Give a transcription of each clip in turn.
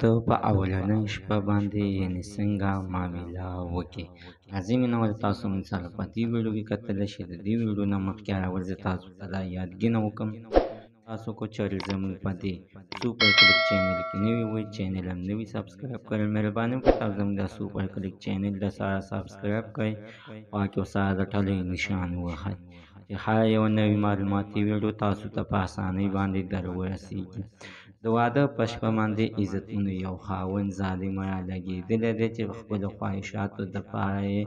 واده په اولنۍ شپه باندې یعنې څنګه معامله وکړي. راځئ مینوال تاسو مثال په دې ویډیو کې کتلی شئ. د دې ویډیو نه مخکې هر اول زه تاسو ته دا یادګینه وکړم تاسو کو چارې زموږ په دې سوپر کلیک چینل کې نوي وئ چینل هم نوي سبسکرایب کړئ. مهرباني وکړئ تاسو زموږ د سوپر کلیک چینل د سره سبسکرایب کړئ خوا کې سره د ټلۍ نشان ووهئ چې هر یو نوي معلوماتي ویډیو تاسو ته په اسانۍ باندې در ورسیږي. د واده په شپه باندې عزتمنو یو خاوند ظالم را لګېدلی دی چې خپلو خواهشاتو دپاره یې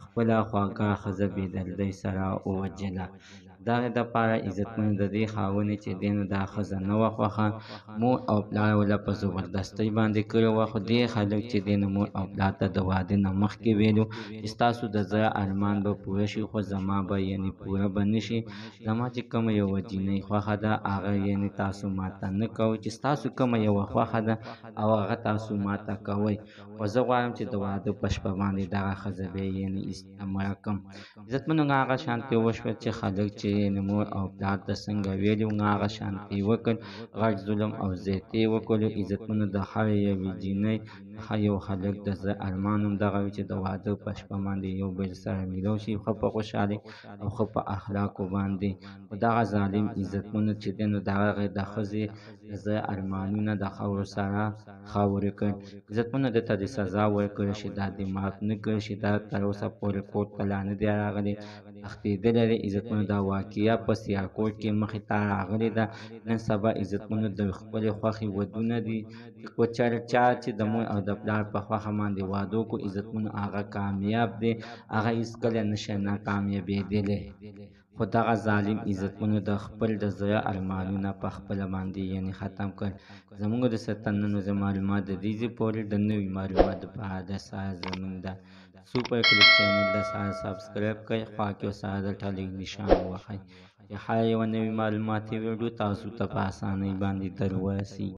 خپله خواږه ښځه بېدردۍ سره ووژله. دغې دپاره عزتمنو د دې خاوند چې دی نو دا ښځه نه وه خوښه، مور او پلار ورله په زبردستۍ باندې کړې وه. خو دې خلک چې دی نو مور او پلار ته د واده نه مخکې ویلو چې ستاسو د زړه ارمان به پوره شي خو زما به یعنې پوره به نه شي. زما چې کومه یوه جینۍ خوښه ده هغه یعنې تاسو ماته نه کوئ، چې ستاسو کومه یوه خوښه ده او هغه تاسو ماته کوئ. خو زه غواړم چې د واده په شپه باندې دغه ښځه به یې یعنې مړه کړم. عزتمنو هغه شانتې وشوه چې خلک چې یعنې مور او پلار ته څنګه ویلي وو هغه شانتې یې وکړ. غټ ظلم او زیاتې یې وکړلو. عزتمنو د هر یوې جینۍ یو هلک د زړه ارمان همدغه وي چې د واده په شپه باندې یو بل سره میلاو شي ښه په خوشحالۍ او ښه په اخلاقو باندې. خو دغه ظالم عزتمنو چې دی نو د هغې د ښځې د زړه ارمانونه د خاورو سره خاورې کړ. عزتمنو ده ته د سزا ورکړل شي، دا دې معاف نه کړل شي. دا تر اوسه پورې کورټ ته لا نه دی راغلی، تښتېدلی دی. عزتمنو دا واقعه په سیالکوټ کې مخې ته راغلې ده. نن سبا عزتمنو د خپلې خوښې ودونه دي که چا چې د مور او د پلار په خوښه باندې واده وکړو عزتمنو هغه کامیاب دی، هغه هېڅکله نشي ناکامیابېدلی. خو دغه ظالم عزتمنو د خپل د زړه ارمانونه په خپله باندې یعنې ختم کړ. زموږ د ستننو معلومات د دې ځای پورې د نوي معلومات دپاره د سره زموږ د سوپر کلیک چینل د سره سبسکرایب کړئ خوا کې سره د ټلۍ نشان ووهئ چې هر یوه نوي معلوماتي ویډیو تاسو ته په اسانۍ باندې در ورسیږي.